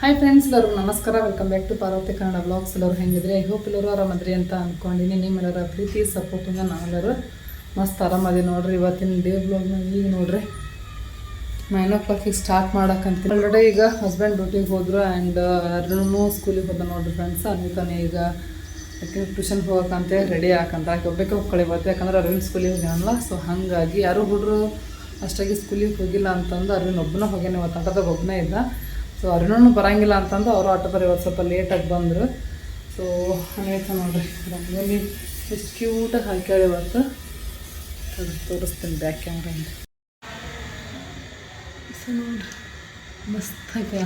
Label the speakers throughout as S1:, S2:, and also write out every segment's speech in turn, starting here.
S1: Hi friends, ಎಲ್ಲರಿಗೂ ನಮಸ್ಕಾರ. Welcome back to Parvati Kannada blogs. ಎಲ್ಲರೂ ಹೆಂಗಿದ್ರೆ ಐ ಹೋಪ್ ಎಲ್ಲರೂ ಆರಾಮದ್ರಿ ಅಂತ ಅಂದ್ಕೊಂಡಿನಿ. ನಿಮ್ಮೆಲ್ಲರ ಪ್ರೀತಿ ಸಪೋರ್ಟಿಂದ ನಾವೆಲ್ಲರೂ ಮಸ್ತ್ ಆರಾಮದಿ ನೋಡ್ರಿ. ಇವತ್ತಿನ ಡೇ ಬ್ಲಾಗ್ನ ಈಗ ನೋಡ್ರಿ 9 o'clock ಸ್ಟಾರ್ಟ್ ಮಾಡಕ್ಕಂತೀನಿ. ಆಲ್ರೆಡಿ ಈಗ ಹಸ್ಬೆಂಡ್ ಡ್ಯೂಟಿಗೆ ಹೋದ್ರು ಆ್ಯಂಡ್ ಯಾರೂ ಸ್ಕೂಲಿಗೆ ಹೋದ ನೋಡ್ರಿ ಫ್ರೆಂಡ್ಸ್. ಅನ್ವಿತಾನೆ ಈಗ ಯಾಕೆ ಟ್ಯೂಷನ್ಗೆ ಹೋಗೋಕ್ಕಂತ ರೆಡಿ ಹಾಕಂತ ಒಬ್ಬಕ್ಕೆ ಹೋಗ್ಕೊಳ್ಳಿ ಇವತ್ತು, ಯಾಕಂದ್ರೆ ಅರವಿಂದ್ ಸ್ಕೂಲಿಗೆ ಹೋಗ್ಯಾನಲ್ಲ. ಸೊ ಹಾಗಾಗಿ ಯಾರೂ ಹುಡುಗರು ಅಷ್ಟಾಗಿ ಸ್ಕೂಲಿಗೆ ಹೋಗಿಲ್ಲ ಅಂತಂದು ಅರವಿಂದ್ ಒಬ್ಬನ ಹೋಗ್ಯಾನ. ಇವತ್ತು ಆಟೋದಾಗ ಒಬ್ಬನೇ ಇದ್ದ. ಸೊ ಅರುಣೂ ಬರೋಂಗಿಲ್ಲ ಅಂತಂದು ಅವರು ಆಟೋದಲ್ಲಿ ಇವತ್ತು ಸ್ವಲ್ಪ ಲೇಟಾಗಿ ಬಂದರು. ಸೊ ಅನ್ವಿತಾ ನೋಡ್ರಿ ರಂಗೋಲಿ ಎಷ್ಟು ಕ್ಯೂಟಾಗಿ ಹಾಕ್ಯಾಳೆ ಇವತ್ತು. ತೋರಿಸ್ತೀನಿ ಬ್ಯಾಕ್ ಕ್ಯಾಮ್ರಿಂದ. ಸೊ ನೋಡ್ರಿ ಮಸ್ತ್ ಹಾಕ್ಯ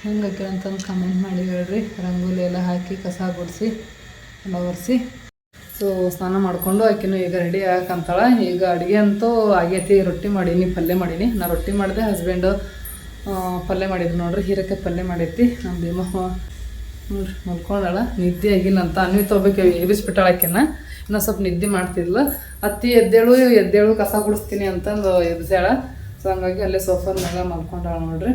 S1: ಹೆಂಗೆ ಹಾಕ್ಯಾಳ ಅಂತಂದು ಕಮೆಂಟ್ ಮಾಡಿ ಹೇಳ್ರಿ. ರಂಗೋಲಿ ಎಲ್ಲ ಹಾಕಿ ಕಸ ಗುಡಿಸಿ ಎಲ್ಲ ಒರೆಸಿ ಸೊ ಸ್ನಾನ ಮಾಡಿಕೊಂಡು ಆಕಿನೂ ಈಗ ರೆಡಿ ಹಾಕಂತಾಳೆ. ಈಗ ಅಡುಗೆ ಅಂತೂ ಆಗೈತಿ. ರೊಟ್ಟಿ ಮಾಡೀನಿ, ಪಲ್ಯ ಮಾಡೀನಿ. ನಾ ರೊಟ್ಟಿ ಮಾಡಿದೆ, ಹಸ್ಬೆಂಡು ಪಲ್ಯ ಮಾಡಿದ್ರು ನೋಡ್ರಿ. ಹೀರೆಕಾಯಿ ಪಲ್ಯ ಮಾಡೈತಿ. ನಮ್ಮ ಭೀಮ ನೋಡ್ರಿ ಮಲ್ಕೊಂಡಾಳ, ನಿದ್ದೆ ಆಗಿಲ್ಲ ಅಂತ. ಅನ್ವಿತ ಹೋಗ್ಬೇಕು ಎಬ್ಬಿಸ್ಬಿಟ್ಟಾಳಕ್ಕೆನ ಇನ್ನೂ ಸ್ವಲ್ಪ ನಿದ್ದೆ ಮಾಡ್ತಿದ್ಲು. ಅತ್ತಿ ಎದ್ದೇಳು ಕಸ ಗುಡಿಸ್ತೀನಿ ಅಂತಂದು ಎಬ್ಸ್ಯಾಳ. ಸೊ ಹಂಗಾಗಿ ಅಲ್ಲೇ ಸೋಫಾದ ಮೇಲೆ ಮಲ್ಕೊಂಡಾಳ ನೋಡ್ರಿ.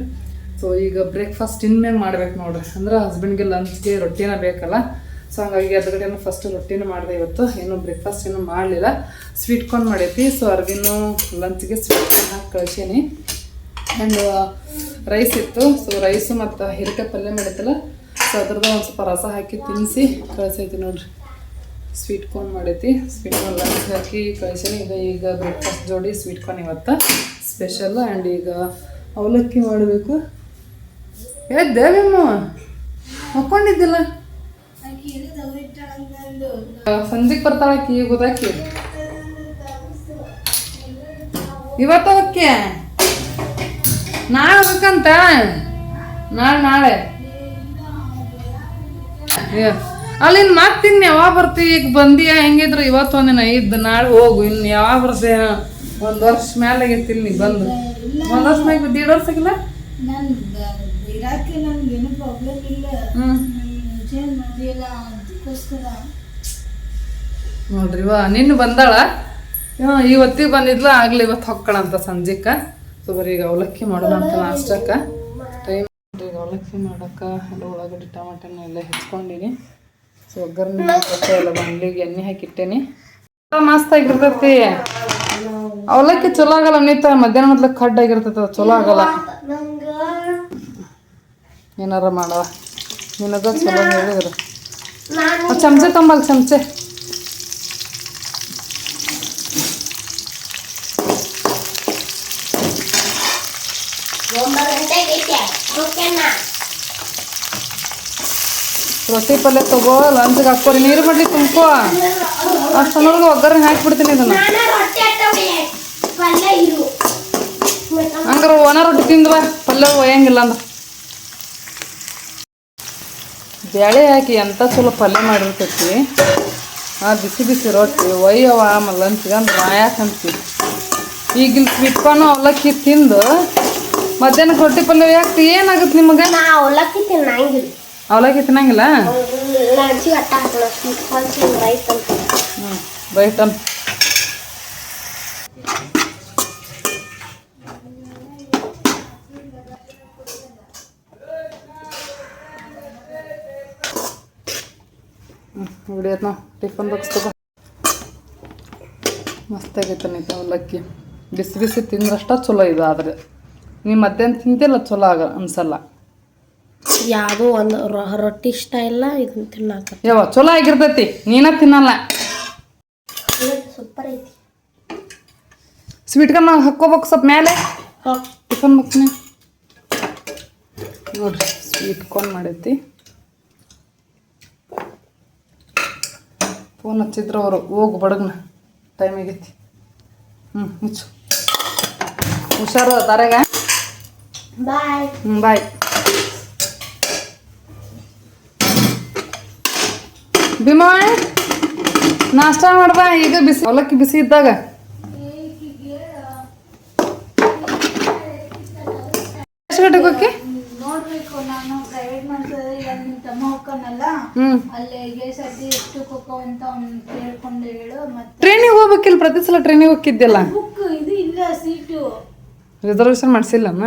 S1: ಸೊ ಈಗ ಬ್ರೇಕ್ಫಾಸ್ಟ್ ಇನ್ಮೇಲೆ ಮಾಡ್ಬೇಕು ನೋಡ್ರಿ. ಅಂದ್ರೆ ಹಸ್ಬೆಂಡ್ಗೆ ಲಂಚ್ಗೆ ರೊಟ್ಟಿನ ಬೇಕಲ್ಲ. ಸೊ ಹಂಗಾಗಿ ಅದ್ರಗಡೆನೂ ಫಸ್ಟ್ ರೊಟ್ಟಿನ ಮಾಡಿದೆ ಇವತ್ತು. ಏನು ಬ್ರೇಕ್ಫಾಸ್ಟ್ ಏನೂ ಮಾಡಲಿಲ್ಲ. ಸ್ವೀಟ್ ಕಾರ್ನ್ ಮಾಡೈತಿ. ಸೊ ಅರ್ವಿನೂ ಲಂಚ್ಗೆ ಸ್ವೀಟ್ ಕಾರ್ನ್ ಹಾಕಿ ಕಳ್ಸೀನಿ. ಆ್ಯಂಡ್ ರೈಸ್ ಇತ್ತು. ಸೊ ರೈಸು ಮತ್ತು ಹೀರೆಕಾಯಿ ಪಲ್ಯ ಮಾಡೈತಲ್ಲ, ಸೊ ಅದ್ರದ್ದು ಒಂದು ಸ್ವಲ್ಪ ರಸ ಹಾಕಿ ತಿನ್ನಿಸಿ ಕಳಿಸೈತಿ ನೋಡ್ರಿ. ಸ್ವೀಟ್ ಕಾರ್ನ್ ಮಾಡೈತಿ. ಸ್ವೀಟ್ ಕಾರ್ನ್ ಲಂಚ್ ಹಾಕಿ ಕಳಿಸೀನಿ. ಈಗ ಬ್ರೇಕ್ಫಾಸ್ಟ್ ಜೋಡಿ ಸ್ವೀಟ್ ಕಾರ್ನ್ ಇವತ್ತು ಸ್ಪೆಷಲ್. ಆ್ಯಂಡ್ ಈಗ ಅವಲಕ್ಕಿ ಮಾಡಬೇಕು. ದೇವಮ್ಮ ಮಕ್ಕೊಂಡಿದ್ದಿಲ್ಲ, ಸಂಜೆಗೆ ಬರ್ತಾಳಕ್ಕಿ. ಈಗ ಗೊತ್ತಾಕಿ ಇವತ್ತು ಅವಕ್ಕೆ ನಾಳೆ ಹೋಗಕ್ಕಂತ. ನಾಳೆ ಅಲ್ಲಿಂದ ಮತ್ತಿನ್ನು ಯಾವಾಗ ಬರ್ತೀವಿ? ಈಗ ಬಂದಿಯ ಹೆಂಗಿದ್ರು ಇವತ್ತು ಒಂದಿನ ಇದ್ದು ನಾಳೆ ಹೋಗು. ಇನ್ನು ಯಾವಾಗ ಬರ್ತೀಯ? ಒಂದು ವರ್ಷ ಮೇಲೆ ಆಗೈತಿಲ್ಲ ನೀ ಬಂದು. ಒಂದು ವರ್ಷ ಮ್ಯಾಗ 1.5 ವರ್ಷ ಆಗಿಲ್ಲ ನೋಡ್ರಿ. ನಿನ್ನ ಬಂದಾಳ, ಇವತ್ತಿಗೆ ಬಂದಿದ್ಲ. ಆಗ್ಲಿ ಇವತ್ತು ಹೊಕ್ಕಳಂತ ಸಂಜೆಕ್ಕ. ಸೊ ಬರೀ ಈಗ ಅವಲಕ್ಕಿ ಮಾಡೋಣ ಅಂತ ನಾಷ್ಟಕ್ಕೆ ಟೈಮ್. ಈಗ ಅವಲಕ್ಕಿ ಮಾಡೋಕೆ ಎಲ್ಲ ಉಳ್ಳಾಗಡ್ಡಿ ಟಮಾಟೆನ ಎಲ್ಲ ಹೆಚ್ಕೊಂಡಿನಿ. ಸೊ ಒಗ್ಗರಣೆ ಎಲ್ಲ ಬಾಣಲಿಗೆ ಎಣ್ಣೆ ಹಾಕಿಟ್ಟೇನಿ. ಮಸ್ತ್ ಆಗಿರ್ತೈತಿ ಅವಲಕ್ಕಿ. ಚಲೋ ಆಗಲ್ಲ ನೀತ ಮಧ್ಯಾಹ್ನ ಮೊದ್ಲು ಕಡ್ಡ್ ಆಗಿರ್ತೈತ, ಚಲೋ ಆಗಲ್ಲ. ಏನಾರ ಮಾಡವ ನಿನಗ ಚಲೋ ಹೇಳಿದ್ರು. ಚಮಚೆ ತಂಬಲ್, ಚಮಚೆ. ರೊಟ್ಟಿ ಪಲ್ಯ ತಗೋ, ಲಂಚ್ಗೆ ಹಾಕೋರಿ. ನೀರು ಬಿಡ್ಲಿ ತುಂಬ್ಕೋ. ಅಷ್ಟೊಂದು ಒಗ್ಗರಣೆ ಹಾಕಿಬಿಡ್ತೀನಿ ಇದನ್ನ. ಹಂಗಾರ ಒಣ ರೊಟ್ಟಿ ತಿಂದ್ವ, ಪಲ್ಯ ಒಯ್ಯಂಗಿಲ್ಲ ಅಂದ್ರೆ. ಬ್ಯಾಳೆ ಹಾಕಿ ಎಂಥ ಚಲೋ ಪಲ್ಯ ಮಾಡಿರ್ತೈತಿ. ಬಿಸಿ ಬಿಸಿ ರೊಟ್ಟಿ ಒಯ್ಯವ ಆಮೇಲೆ ಲಂಚ್ಗೆ ಅಂದ್ರೆ ಯಾಕಂತೀವಿ. ಈಗಿನ ಸ್ವೀಟ್ ಕಾರ್ನು ಅವಲಕ್ಕಿ ತಿಂದು ಮಧ್ಯಾಹ್ನಕ್ಕೆ ರೊಟ್ಟಿ ಪಲ್ಯ ಯಾಕೆ ಏನಾಗುತ್ತೆ ನಿಮಗೆ?
S2: ಅವಲಕ್ಕಿ ತಿನ್ನಂಗಿಲ್ಲ.
S1: ಅವಲಕ್ಕಿ ತಿನ್ನಂಗಿಲ್ಲ? ರೈಟ್ ಅನ್. ಹೊಡಿಯೋದು ನಾವು ಟಿಫನ್ ಬಾಕ್ಸ್ ತಗೋ. ಮಸ್ತಾಗೈತೆ ನೀತ ಅವಲಕ್ಕಿ. ಬಿಸಿ ಬಿಸಿ ತಿಂದ್ರಷ್ಟ ಚಲೋ ಇದು. ಆದರೆ ನೀವು ಮಧ್ಯಾಹ್ನ ತಿಂತಿಲ್ಲ ಚಲೋ ಅನ್ಸಲ್ಲ.
S2: ಯಾವುದೋ ಒಂದು ರೊಟ್ಟಿ ಇಷ್ಟ ಇಲ್ಲ, ಇದನ್ನ ತಿನ್ನಕ
S1: ಚಲೋ ಆಗಿರ್ತೈತಿ. ನೀನ ತಿನ್ನಲ್ಲ.
S2: ಸೂಪರ್ ಐತಿ.
S1: ಸ್ವೀಟ್ ಕಾರ್ನ್ ಹಾಕ್ಕೋಬೇಕು ಸ್ವಲ್ಪ ಮೇಲೆ ಟಿಫನ್ ಬಾಕ್ಸ್ನ. ನೋಡ್ರಿ ಸ್ವೀಟ್ ಕಾರ್ನ್ ಮಾಡೈತಿ. ಫೋನ್ ಹಚ್ಚಿದ್ರು ಅವರು, ಹೋಗು ಬಡಗ್ನ, ಟೈಮ್ ಆಗೈತಿ. ಮುಚ್ಚು. ಹುಷಾರು ತಾರೆಗ.
S2: ಬಾಯ್.
S1: ಬಾಯ್. ಭೀಮಾ ನಾಷ್ಟ ಮಾಡ್ದ ಈಗ ಬಿಸಿ ಅವಲಕ್ಕಿ ಬಿಸಿ ಇದ್ದಾಗ. ಎಷ್ಟು ಗಂಟೆಗೆ ಹೋಗಿ
S3: ನೋಡ್ಬೇಕು. ನಾನು ಪ್ರೈವೇಟ್ ಮಾಡ್ತಿದ್ರೆ ಈಗ ನಿಮ್ಮ ತಮ್ಮ ಹೋಗ್ಕನಲ್ಲ, ಅಲ್ಲಿ ಎಷ್ಟಕ್ಕೆ ಹೋಗೋ ಅಂತ ಅವ್ನು ಕೇಳ್ಕೊಂಡು ಹೇಳು. ಮತ್ತೆ
S1: ಟ್ರೈನಿಗೆ ಹೋಗ್ಬೇಕಿಲ್ಲ? ಪ್ರತಿ ಸಲ ಟ್ರೈನಿಗೆ ಹೋಗಿದ್ದಿಲ್ಲ.
S3: ಬುಕ್ ಇದು ಇಲ್ಲ, ಸೀಟು
S1: ರಿಸರ್ವೇಷನ್ ಮಾಡಿಸಿಲ್ಲಮ್ಮ.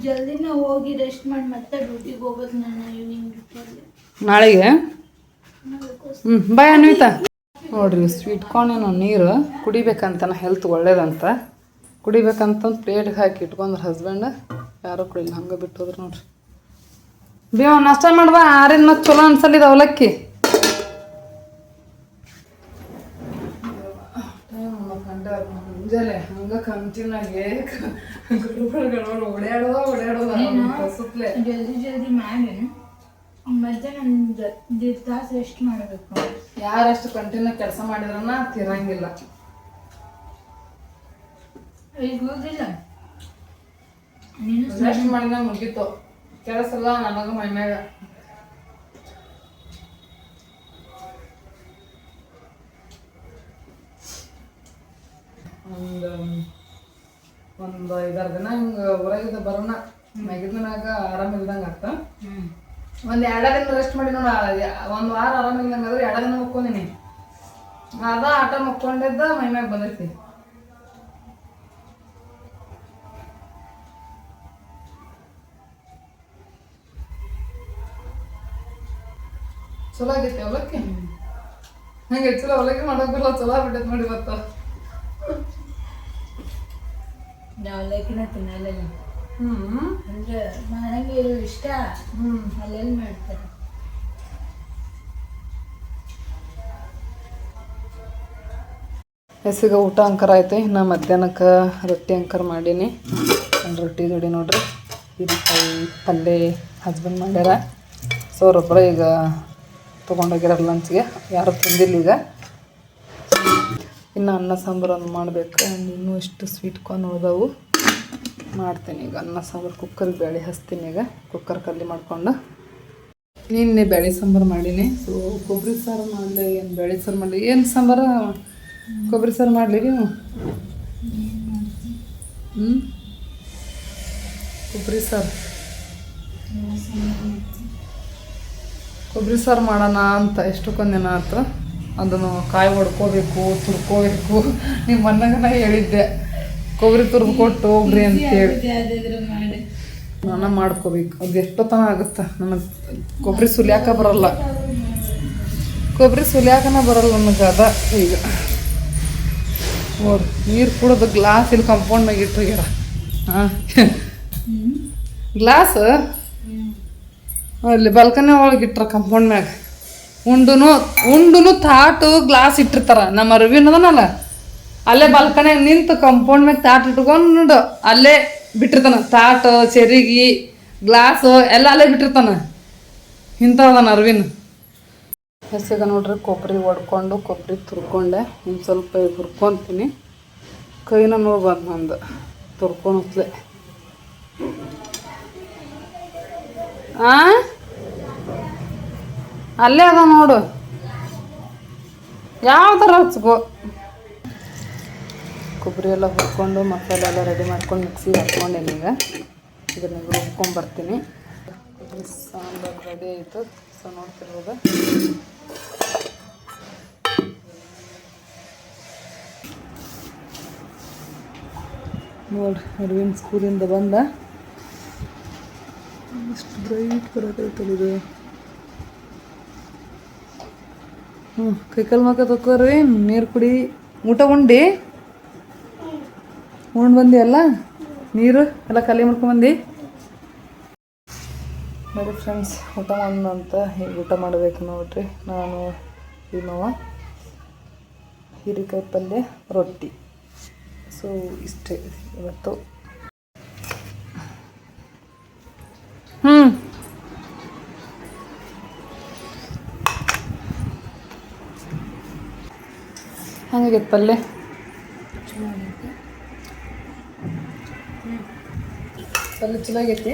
S3: ಜಲ್ದಿನ ಹೋಗಿ ರೆಸ್ಟ್ ಮಾಡಿ ಮತ್ತೆ ಡ್ಯೂಟಿಗೆ ಹೋಗೋದು ನಾನು ಈವ್ನಿಂಗ್ ಡ್ಯೂಟಿಯಲ್ಲಿ.
S1: ನಾಳೆಗೆ ಬಾಯ್ ಅನ್ವಿತಾ. ನೋಡ್ರಿ ಸ್ವೀಟ್ ಕಾರ್ನ್ ನೀರು ಕುಡಿಬೇಕಂತ ಹೆಲ್ತ್ ಒಳ್ಳೇದಂತ ಕುಡಿಬೇಕಂತ ಪ್ಲೇಟ್ಗೆ ಹಾಕಿ ಇಟ್ಕೊಂಡ್ರೆ ಹಸ್ಬೆಂಡ್ ಯಾರೋ ಕುಡಿಲ್ಲ ಹಂಗೆ ಬಿಟ್ಟು ಹೋದ್ರು ನೋಡ್ರಿ. ಬೇವ ನಾಷ್ಟ ಮಾಡ್ಬಾ ಆರಿಂದ ಮತ್ತೆ ಚಲೋ ಅನ್ಸಲ್ಲಿದ ಅವಲಕ್ಕಿ. ಮುಂಜಾನೆ ಹಂಗೆ ಕಂಟಿನ್ಯೂಗೆ ಓಡಾಡೋದು ಸುತ್ತಲೇ
S3: ಜಲ್ದಿ ಮಾಡಿ ಮತ್ತೆ ನಾನು ದೀಡ್ ತಾಸು ರೆಸ್ಟ್ ಮಾಡಬೇಕು.
S1: ಯಾರಷ್ಟು ಕಂಟಿನ್ಯೂ ಕೆಲಸ ಮಾಡಿದ್ರನ್ನ ತಿರಂಗಿಲ್ಲ.
S3: ಈಗ ಹೋಗಿಲ್ಲ
S1: ರೆಸ್ಟ್ ಮಾಡಿದಾಗ ಮುಗೀತು ಕೆಲಸ ಎಲ್ಲ ನನಗೆ ಮೈಮ್ಯಾಗ. ಒಂದು 5-6 ದಿನ ಹಿಂಗೆ ಹೊರಗಿದ್ದ ಬರೋಣ ಮ್ಯಾಗಿದ್ನಾಗ ಆರಾಮಿಲ್ದಂಗೆ ಆಗ್ತ. ಒಂದು 2 ದಿನ ರೆಸ್ಟ್ ಮಾಡಿ ನೋಡ. 1 ವಾರ ಆರಾಮಿಲ್ದಂಗೆ ಆದ್ರೆ 2 ದಿನ ಮುಕ್ಕೊಂಡಿನಿ. ಅದ ಆಟ ಮುಕ್ಕೊಂಡಿದ್ದ ಮೈಮ್ಯಾಗ ಬಂದೈತಿ. ಚಲೋ ಆಗೈತಿ ಅವಲಕ್ಕಿ. ಹಂಗೆ ಚಲೋ ಅವಲಕ್ಕಿ ಮಾಡೋದಿಲ್ಲ ಚಲೋ ಆಗ್ಬಿಟ್ಟೈತಿ ನೋಡಿ ಇವತ್ತು.
S3: ಅವಲಕ್ಕಿನ ತಿನ್ನಲ್ಲ ಅಂದ್ರೆ ನನಗೆ ಇಷ್ಟ. ಅಲ್ಲೆಲ್ಲಿ ಮಾಡ್ತಾರೆ.
S1: ಹೆಸಿಗೆ ಊಟ ಅಂಕರ ಐತಿ. ಇನ್ನು ಮಧ್ಯಾಹ್ನಕ್ಕೆ ರೊಟ್ಟಿ ಅಂಕರ್ ಮಾಡೀನಿ. ರೊಟ್ಟಿ ಜೋಡಿ ನೋಡ್ರಿ ಹೀರೆಕಾಯಿ ಪಲ್ಯ ಹಸ್ಬೆಂಡ್ ಮಾಡ್ಯಾರ. ಸೊ ಅವರೊಬ್ಬರ ಈಗ ತೊಗೊಂಡೋಗ್ಯಾರ ಲಂಚ್ಗೆ, ಯಾರು ತಿಂದಿಲ್ಲ ಈಗ. ಇನ್ನು ಅನ್ನ ಸಾಂಬಾರು ಒಂದು ಮಾಡ್ಬೇಕು. ಇನ್ನೂ ಇಷ್ಟು ಸ್ವೀಟ್ ಕಾರ್ನ್ ಉಳ್ದವು ಮಾಡ್ತೀನಿ ಈಗ. ಅನ್ನ ಸಾಂಬಾರು ಕುಕ್ಕರ್ಗೆ ಬೇಳೆ ಹಚ್ತೀನಿ ಈಗ. ಕುಕ್ಕರ್ ಕಲ್ಲಿ ಮಾಡ್ಕೊಂಡು ನಿನ್ನೆ ಬೇಳೆ ಸಾಂಬಾರು ಮಾಡೀನಿ. ಸೊ ಕೊಬ್ಬರಿ ಸಾರು ಮಾಡಲಿ ಏನು ಬೇಳೆ ಸಾರು ಮಾಡಲಿ ಏನು ಸಾಂಬಾರು ಕೊಬ್ಬರಿ ಸಾರು ಮಾಡಲಿ ನೀವು. ಕೊಬ್ಬರಿ ಸಾರು ಮಾಡೋಣ ಅಂತ ಎಷ್ಟಕ್ಕೊಂದಿನ ಆಯ್ತು. ಅದನ್ನು ಕಾಯಿ ಹೊಡ್ಕೋಬೇಕು ತುರ್ಕೋಬೇಕು. ನಿಮ್ಮ ಮನೆಗೆ ನಾ ಹೇಳಿದ್ದೆ ಕೊಬ್ಬರಿ ತುರ್ದು ಕೊಟ್ಟು ಹೋಗ್ರಿ ಅಂತೇಳಿ. ನಾನು ಮಾಡ್ಕೋಬೇಕು. ಅದು ಎಷ್ಟೊತ್ತನ ಆಗುತ್ತೆ ನನಗೆ. ಕೊಬ್ಬರಿ ಸುಲಿಯಾಕ ಬರಲ್ಲ ನನಗೆ. ಅದ ಈಗ ನೋಡ್ರಿ ನೀರು ಕುಡಿದು ಗ್ಲಾಸ್ ಇಲ್ಲಿ ಕಂಪೌಂಡ್ ಮ್ಯಾಗ ಇಟ್ಟೋಗ್ಯಾರ. ಹಾಂ ಗ್ಲಾಸ್ ಅಲ್ಲಿ ಬಾಲ್ಕನಿ ಒಳಗೆ ಇಟ್ರ ಕಂಪೌಂಡ್ ಮ್ಯಾಗ. ಉಂಡುನು ತಾಟು ಗ್ಲಾಸ್ ಇಟ್ಟಿರ್ತಾರ. ನಮ್ಮ ಅರವಿಂದನಲ್ಲ ಅಲ್ಲೇ ಬಾಲ್ಕನಿಯಾಗ ನಿಂತು ಕಂಪೌಂಡ್ ಮ್ಯಾಗ ತಾಟ್ ಇಟ್ಕೊಂಡು ಅಲ್ಲೇ ಬಿಟ್ಟಿರ್ತಾನ. ತಾಟು ಚೆರಿಗೆ ಗ್ಲಾಸು ಎಲ್ಲ ಅಲ್ಲೇ ಬಿಟ್ಟಿರ್ತಾನ. ಇಂಥವನ ಅರವಿಂದ್. ಹೆಸಗ ನೋಡ್ರಿ ಕೊಬ್ಬರಿ ಹೊಡ್ಕೊಂಡು ಕೊಬ್ಬರಿ ತುರ್ಕೊಂಡೆ. ಒಂದು ಸ್ವಲ್ಪ ಹುರ್ಕೊತೀನಿ. ಕೈನ ನೋಡ್ಬಾರ್ದು ನಂದು ತುರ್ಕೊಳತ್ಲೆ. ಅಲ್ಲೇ ಅದ ನೋಡು ಯಾವ್ದಾರ ಹಚ್ಕೋ. ಕೊಬ್ಬರಿ ಎಲ್ಲ ಹುರ್ಕೊಂಡು ಮಸಾಲೆ ಎಲ್ಲ ರೆಡಿ ಮಾಡ್ಕೊಂಡು ಮಿಕ್ಸಿಗೆ ಹಾಕ್ಕೊಂಡೇನಿ. ಈಗ ಇದನ್ನ ರುಬ್ಕೊಂಬರ್ತೀನಿ. ಸಾಂಬಾರು ರೆಡಿ ಆಯಿತು. ಸೊ ನೋಡ್ತಿರ್ಬೋದು ನೋಡ್ರಿ ಅರವಿಂದ್ ಸ್ಕೂಲಿಂದ ಬಂದ. ಎಷ್ಟು ಬ್ರೈಟ್ ಬರೋಕೈತಲ್ಲಿದೆ. ಕೈಕಾಲು ಮಕ್ಕ ತಕೋರಿ ನೀರು ಕುಡಿ. ಊಟ ಉಂಡು ಬಂದಿ ಅಲ್ಲ ನೀರು ಎಲ್ಲ ಖಾಲಿ ಮಾಡ್ಕೊಂಬಂದು. ನೋಡಿ ಫ್ರೆಂಡ್ಸ್ ಊಟ ಅಂತ ಹೇಗೆ ಊಟ ಮಾಡಬೇಕು ನೋಡ್ರಿ. ನಾನು ಇನ್ನವ ಹೀರೆಕಾಯಿ ಪಲ್ಯ ರೊಟ್ಟಿ. ಸೊ ಇಷ್ಟೇ ಇವತ್ತು. ಹಂಗಾಗೈತೆ ಪಲ್ಯ. ಪಲ್ಯ ಚಲೋ ಆಗೈತಿ.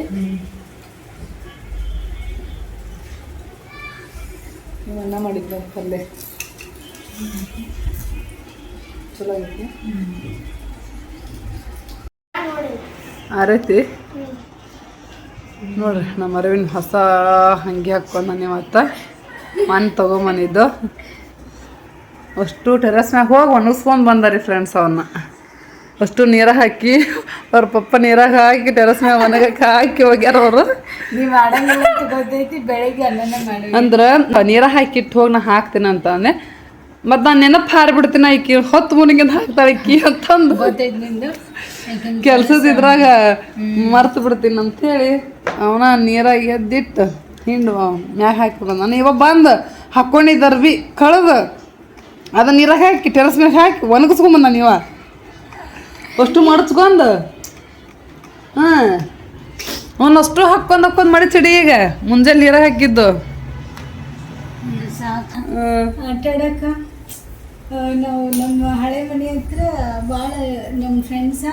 S1: ನೀವು ಅನ್ನ ಮಾಡಿದ್ದ ಪಲ್ಯ ಚಲೋ ಆಗೈತಿ. ಆರೈತಿ ನೋಡ್ರಿ. ನಮ್ಮ ಅರವಿಂದ್ ಹೊಸ ಅಂಗಿ ಹಾಕ್ಕೊಂಡು ಇವತ್ತು ಮನೆ ತೊಗೊಂಬಂದಿದ್ದು. ಅಷ್ಟು ಟೆರಸ್ ಮ್ಯಾಗ ಹೋಗಿ ಒಣಗಿಸ್ಕೊಂಡು ಬಂದಾರಿ ಫ್ರೆಂಡ್ಸ್. ಅವನ್ನ ಅಷ್ಟು ನೀರು ಹಾಕಿ ಅವ್ರ ಪಪ್ಪ ನೀರಾಗ ಹಾಕಿ ಟೆರಸ್ ಮ್ಯಾಗ ಒಣಗಕ್ಕೆ ಹಾಕಿ ಹೋಗ್ಯಾರ ಅವರು.
S3: ನೀವ್ ಮಾಡಂಗಿಲ್ಲ ಅಂತ ಗೊತ್ತೈತಿ, ಬೆಳಿಗ್ಗೆ ಅನ್ನನ ಮಾಡಿ
S1: ಅಂದ್ರೆ ನೀರಾಗ ಹಾಕಿಟ್ಟು ಹೋಗಿ ನಾ ಹಾಕ್ತೀನಿ ಅಂತ ಅಂದೆ. ಮತ್ತು ನಾನು ನೆನಪು ಹಾರಿಬಿಡ್ತೀನಿ ಈಕಿ ಹೊತ್ತು ಮುನಿಗಿಂದ ಹಾಕ್ತಾಳೆ ಈಕಿ ಅಂತಂದು
S3: ಗೊತ್ತೈತಿ ನಿಂದು.
S1: ಕೆಲ್ಸದ ಇದ್ರಾಗ ಮರ್ತು ಬಿಡ್ತೀನಿ ಅಂಥೇಳಿ ಅವನ ನೀರಾಗ ಎದ್ದಿಟ್ಟು ಹಿಂಡು ಮ್ಯಾಗ ಹಾಕಿಬಿಡ. ನಾನು ಇವಾಗ ಬಂದು ಹಾಕ್ಕೊಂಡಿದ್ದಾರ ಬಿ ಕಳೆದು ಅದನ್ನ ನೀರಾಗ ಹಾಕಿ ಟೆರಸ್ ಮ್ಯಾಗ ಹಾಕಿ ಒಣಗಿಸ್ಕೊಂಬಂದ ನೀವ ಅಷ್ಟು ಮಡಚ್ಕೊಂಡು. ಹಾಂ ಅವನಷ್ಟು ಹಾಕ್ಕೊಂಡು ಮಾಡಿ ಚಿಡಿ. ಈಗ ಮುಂಜಾನೆ ನೀರಾಗ ಹಾಕಿದ್ದು
S3: ಸಾಕು ಆಟ ಆಡಕ್ಕ. ನಾವು ನಮ್ಮ ಹಳೆ ಮನೆ ಹತ್ರ ಭಾಳ ನಮ್ಮ ಫ್ರೆಂಡ್ಸ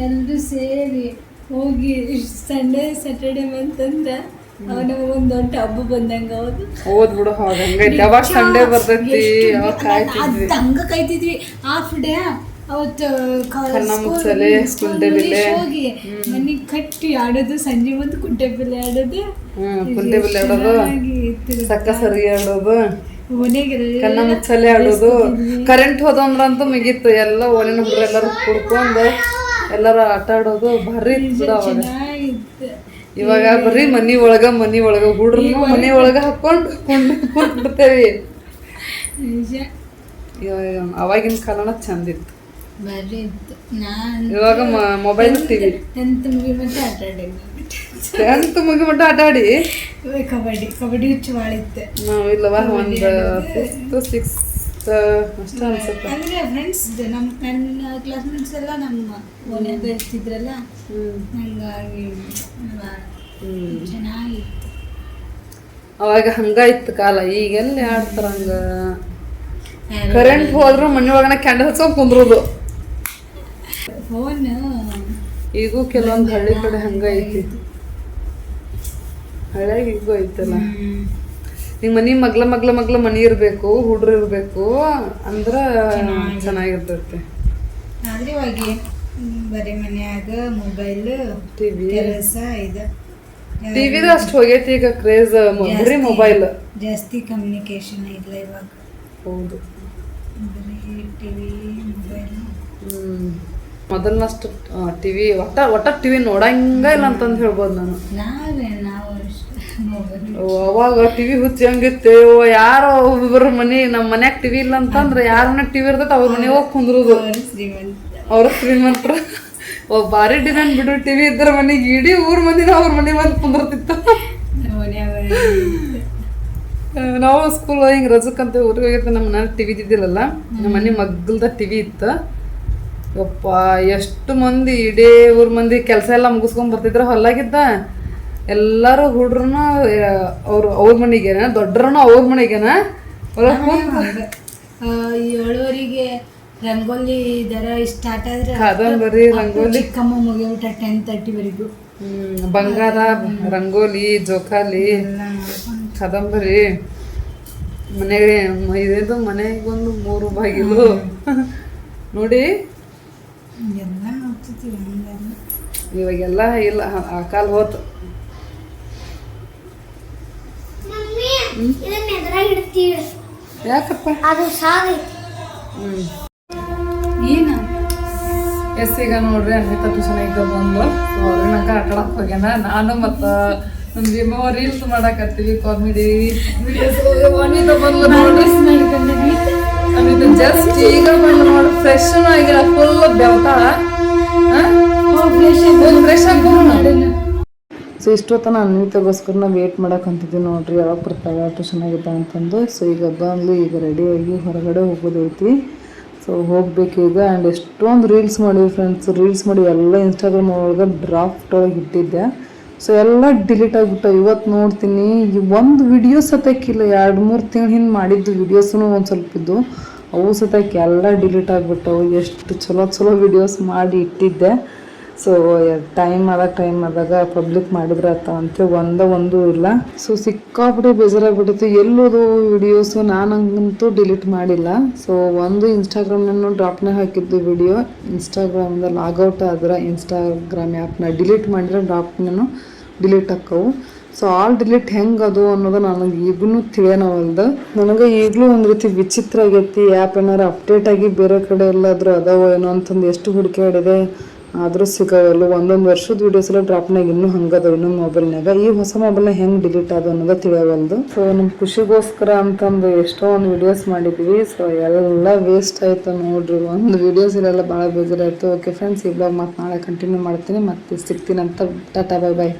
S3: ಎಲ್ಲರೂ ಸೇರಿ ಹೋಗಿ ಸಂಡೇ ಸ್ಯಾಟರ್ಡೆ ಬಂತಂದ್ರೆ ಅವನ ಒಂದು ದೊಡ್ಡ ಹಬ್ಬ ಬಂದಂಗೆ ಹೌದು.
S1: ಓದ್ ಬಿಡು ಹಂಗೈತಿ. ಯಾವಾಗ ಸಂಡೇ ಬರ್ತೈತಿ
S3: ಅದು ಹಂಗ ಕಾಯ್ತಿದ್ವಿ. ಹಾಫ್ ಡೇ ಅವತ್ತು ಹೋಗಿ ಮನೆಗೆ ಕಟ್ಟಿ ಆಡೋದು, ಸಂಜೆ ಬಂದು ಕುಂಟೆಬಿಲ್ಲೆ ಆಡೋದು,
S1: ಕುಂಟೆಬಿಲ್ಲೆ ಆಡೋದು, ಸಕ್ಕ ಸರಿ ಆಡೋದು, ಕಣ್ಣ ಮುಚ್ಚಲೆ ಆಡೋದು. ಕರೆಂಟ್ ಹೋದಂದ್ರಂತೂ ಮುಗೀತು. ಎಲ್ಲ ಓಣಿನ ಹುಡುಗರು ಎಲ್ಲರೂ ಕುಡ್ಕೊಂಡು ಎಲ್ಲರೂ ಆಟ ಆಡೋದು ಭಾರಿ ಇತ್ತು ಅವಾಗ. ಇವಾಗ ಬರೀ ಮನಿ ಒಳಗ ಹುಡ್ರು ಮನಿ ಒಳಗ ಹಾಕೊಂಡು ಕುಂಡ್ಬಿಡ್ತೇವಿ. ಅವಾಗಿನ ಕಾಲನ ಚಂದ ಇತ್ತು. ಇವಾಗ ಮೊಬೈಲ್ ಟಿವಿ.
S3: 10th ಮುಗಿಮಟ್ಟ ಆಟ ಆಡಿ.
S1: 10th ಮುಗಿಮಟ್ಟ ಆಟ ಆಡಿ
S3: ಕಬಡ್ಡಿ ಹುಚ್ಚು ಮಾಡಿತ್ತೆ.
S1: ನಾವಿಲ್ಲವ ಒಂದು 5th 6th ಅಷ್ಟೇ ಅನ್ಸುತ್ತೆ.
S3: ಅಂದ್ರೆ ಫ್ರೆಂಡ್ಸ್ ನನ್ನ ಕ್ಲಾಸ್ಮೇಟ್ಸ್ ಎಲ್ಲ ನಮ್ಮ ಓನ್ಯಾಗ ಇರ್ತಿದ್ರಲ್ಲ, ಹಂಗಾಗಿ ಚೆನ್ನಾಗಿತ್ತು.
S1: ಅವಾಗ ಹಂಗ ಇತ್ತು ಕಾಲ. ಈಗೆಲ್ಲ ಆಡ್ತಾರ ಹಂಗ. ಕರೆಂಟ್ ಹೋದ್ರು ಮನೆ ಒಳಗನ ಕ್ಯಾಂಡಲ್ ಹಚ್ಕೊಂಡ್ ಕುಂದ್ರೋದು.
S3: ಫೋನ್
S1: ಈಗೂ ಕೆಲವೊಂದು ಹಳ್ಳಿ ಕಡೆ ಹಂಗ ಐತಿ. ಹಳ್ಳಿಯಾಗ ಈಗೂ ಐತಲ್ಲ. ಈಗ ಮನಿ ಮಗ್ಲ ಮನಿ ಇರ್ಬೇಕು, ಹುಡ್ರು ಇರ್ಬೇಕು ಅಂದ್ರ ಚೆನ್ನಾಗಿರ್ತೈತಿ.
S3: ಆದ್ರೆ ಇವಾಗ ಬರೀ ಮನ್ಯಾಗ ಮೊಬೈಲ್,
S1: ಟಿವಿ,
S3: ಕೆಲಸ ಇದೆ.
S1: ಟಿವಿದ ಅಷ್ಟು ಹೋಗೈತಿ ಈಗ ಕ್ರೇಜ್. ಬರೀ ಮೊಬೈಲ್
S3: ಜಾಸ್ತಿ ಕಮ್ಯುನಿಕೇಶನ್ ಇಲ್ಲ ಇವಾಗ.
S1: ಹೌದು,
S3: ಬರೀ ಟಿವಿ ಮೊಬೈಲ್.
S1: ಮೊದಲನಷ್ಟು ಟಿವಿ ಒಟ್ಟ ಟಿವಿ ನೋಡಂಗ ಇಲ್ಲ ಅಂತಂದು ಹೇಳ್ಬೋದು ನಾನು.
S3: ನಾವು
S1: ಅವಾಗ ಟಿವಿ ಹುಚ್ಚಿ ಹಂಗಿತ್ತೆ. ಯಾರೋ ಒಬ್ಬೊಬ್ಬರ ಮನೆ, ನಮ್ಮ ಮನ್ಯಾಗ ಟಿವಿ ಇಲ್ಲ ಅಂತಂದ್ರೆ ಯಾರ ಮನೆ ಟಿವಿ ಇರ್ತೈತೆ ಅವ್ರ ಮನೆ ಹೋಗಿ ಕುಂದ್ರುದು. ಅವ್ರ ಶ್ರೀಮಂತರ ಭಾರಿ ಡಿಮ್ಯಾಂಡ್ ಬಿಡು. ಟಿವಿ ಇದ್ರ ಮನೆಗೆ ಇಡೀ ಊರ್ ಮಂದಿನ ಅವ್ರ ಮನೆ ಬಂದು ಕುಂದಿರ್ತಿತ್ತು. ನಾವು ಸ್ಕೂಲ್ ಹಿಂಗೆ ರಜಕ್ಕಂತ ಊರಿಗೆ ಹೋಗಿರ್ತೀವಿ. ನಮ್ಮ ಮನೇಲಿ ಟಿವಿ ಇದ್ದಿಲ್ಲಲ್ಲ, ನಮ್ಮ ಮನೆ ಮಗ್ಗಲ್ದ ಟಿವಿ ಇತ್ತು. ಯಪ್ಪ ಎಷ್ಟು ಮಂದಿ, ಇಡೀ ಊರ್ ಮಂದಿ ಕೆಲಸ ಎಲ್ಲ ಮುಗಿಸ್ಕೊಂಡ್ ಬರ್ತಿದ್ರು. ಹೊಲಾಗಿದ್ದ ಎಲ್ಲರೂ ಹುಡ್ರು ಅವ್ರ ಮನೆಗೇನ, ದೊಡ್ಡರನು ಅವ್ರ ಮನೆಗೇನ.
S3: 7:30ಗೆ ರಂಗೋಲಿ ದರ ಸ್ಟಾರ್ಟ್ ಆದ್ರೆ
S1: ಕಾದಂಬರಿ, ರಂಗೋಲಿ,
S3: ಚಿಕ್ಕಮ್ಮ ಮುಗಿಬಿಟ್ಟ 10:30ವರೆಗೂ.
S1: ಬಂಗಾರ, ರಂಗೋಲಿ, ಜೋಕಾಲಿ, ಕಾದಂಬರಿ. ಮನೆಗೆ ಇದೇದು ಮನೆಗೊಂದು 3 ಬಾಗಿಲು ನೋಡಿ
S3: ಎಲ್ಲ ನೋಡ್ತಿರ್ತೀವಿ.
S1: ಇವಾಗೆಲ್ಲ ಇಲ್ಲ, ಆ ಕಾಲ ಹೋತು. ಯಾಕಪ್ಪ
S3: ಏನು
S1: ಈಗ ನೋಡ್ರಿ ಅನ್ವಿತಾ ಟ್ಯೂಷನ್ ಈಗ ಬಂದು ಅವ್ರನ್ನಕ ಆಟ ಆಡಕ್ ಹೋಗ್ಯಾನ. ನಾನು ಮತ್ತು ನಮ್ಮ ಭೀಮವ ರೀಲ್ಸ್ ಮಾಡಾಕತ್ತೀವಿ, ಕಾಮಿಡಿ ವಿಡಿಯೋಸ್. ಅನ್ವಿತಾ ಬಂದು ನೋಡ್ರಿ, ಅನ್ವಿತಾ ಜಸ್ಟ್ ಈಗ ಬಂದು ನೋಡ್ರಿ, ಫ್ರೆಶ್ ಆಗಿಲ್ಲ, ಫುಲ್ ಬೆವತಾಳ. ಫ್ರೆಶ್ ಆಗಿ ಸೊ ಇಷ್ಟೊತ್ತನ ಅನ್ವಿತಾಗೋಸ್ಕರ ನಾವು ವೇಟ್ ಮಾಡಕ್ಕಂತಿದ್ವಿ ನೋಡ್ರಿ, ಯಾವಾಗ ಬರ್ತಾಳೆ ಟ್ಯೂಷನ್ ಆಗಿದ್ದ ಅಂತಂದು. ಸೊ ಈಗ ಬಂದು ಈಗ ರೆಡಿಯಾಗಿ ಹೊರಗಡೆ ಹೋಗೋದೈತಿ. ಸೊ ಹೋಗ್ಬೇಕು ಈಗ. ಆ್ಯಂಡ್ ಎಷ್ಟೊಂದು ರೀಲ್ಸ್ ಮಾಡಿವಿ ಫ್ರೆಂಡ್ಸ್. ರೀಲ್ಸ್ ಮಾಡಿ ಎಲ್ಲ ಇನ್ಸ್ಟಾಗ್ರಾಮ್ ಒಳಗೆ ಡ್ರಾಫ್ಟ್ ಒಳಗೆ ಇಟ್ಟಿದ್ದೆ. ಸೊ ಎಲ್ಲ ಡಿಲೀಟ್ ಆಗಿಬಿಟ್ಟು ಇವತ್ತು ನೋಡ್ತೀನಿ. ಒಂದು ವಿಡಿಯೋ ಸತಕ್ಕಿಲ್ಲ. 2-3 ತಿಂಗಳು ಹಿಂದೆ ಮಾಡಿದ್ದು ವಿಡಿಯೋಸೂ ಒಂದು ಸ್ವಲ್ಪ ಇದ್ದು, ಅವು ಸತಕ್ಕೆ ಎಲ್ಲ ಡಿಲೀಟ್ ಆಗಿಬಿಟ್ಟವು. ಎಷ್ಟು ಚಲೋ ವಿಡಿಯೋಸ್ ಮಾಡಿ ಇಟ್ಟಿದ್ದೆ. ಸೊ ಟೈಮ್ ಆದಾಗ ಪಬ್ಲಿಕ್ ಮಾಡಿದ್ರೆ ಆತ ಅಂತೇಳಿ ಒಂದು ಇಲ್ಲ. ಸೊ ಸಿಕ್ಕಾಬಿಟ್ಟು ಬೇಜಾರಾಗ್ಬಿಟ್ಟಿತ್ತು. ಎಲ್ಲೋದು ವಿಡಿಯೋಸು ನಾನಂತೂ ಡಿಲೀಟ್ ಮಾಡಿಲ್ಲ. ಸೊ ಒಂದು ಇನ್ಸ್ಟಾಗ್ರಾಮ್ನೂ ಡ್ರಾಪ್ನಾಗ ಹಾಕಿದ್ದು ವಿಡಿಯೋ, ಇನ್ಸ್ಟಾಗ್ರಾಮಿಂದ ಲಾಗೌಟ್ ಆದ್ರೆ ಇನ್ಸ್ಟಾಗ್ರಾಮ್ ಆ್ಯಪ್ನ ಡಿಲೀಟ್ ಮಾಡಿದ್ರೆ ಡ್ರಾಪ್ನೂ ಡಿಲೀಟ್ ಆಕ್ಕವು. ಸೊ ಆಲ್ ಡಿಲೀಟ್ ಹೆಂಗೆ ಅದು ಅನ್ನೋದು ನನಗೆ ಈಗೂ ತಿಳಿಯೋನವಲ್ದು. ನನಗೆ ಈಗಲೂ ಒಂದು ರೀತಿ ವಿಚಿತ್ರ ಆಗೈತಿ. ಆ್ಯಪ್ ಏನಾರು ಅಪ್ಡೇಟ್ ಆಗಿ ಬೇರೆ ಕಡೆ ಎಲ್ಲಾದರೂ ಅದಾವೋ ಏನೋ ಅಂತಂದು ಎಷ್ಟು ಹುಡುಕಾಡಿದೆ. ಆದರೂ ಸಿಗವಲ್ಲ. ಒಂದೊಂದು ವರ್ಷದ ವೀಡಿಯೋಸ್ ಎಲ್ಲ ಡ್ರಾಪ್ನಾಗ ಇನ್ನೂ ಹಂಗದ ಇನ್ನೊಂದು ಮೊಬೈಲ್ನಾಗ. ಈ ಹೊಸ ಮೊಬೈಲ್ನಾಗ ಹೆಂಗೆ ಡಿಲೀಟ್ ಆದ ಅನ್ನೋದು ತಿಳಿಯವಲ್ದು. ಸೊ ನಮ್ಮ ಖುಷಿಗೋಸ್ಕರ ಅಂತಂದು ಎಷ್ಟೊಂದು ವಿಡಿಯೋಸ್ ಮಾಡಿದ್ವಿ. ಸೊ ಎಲ್ಲ ವೇಸ್ಟ್ ಆಯ್ತು ನೋಡ್ರಿ. ಒಂದು ವಿಡಿಯೋಸ್ ಇಲ್ಲೆಲ್ಲ ಭಾಳ ಬೇಜಾರಾಯಿತು. ಓಕೆ ಫ್ರೆಂಡ್ಸ್, ಈ ಬ್ಲಾಗ್ ಮತ್ತೆ ನಾಳೆ ಕಂಟಿನ್ಯೂ ಮಾಡ್ತೀನಿ. ಮತ್ತೆ ಸಿಗ್ತೀನಿ ಅಂತ ಟಾಟಾ, ಬೈ ಬಾಯ್.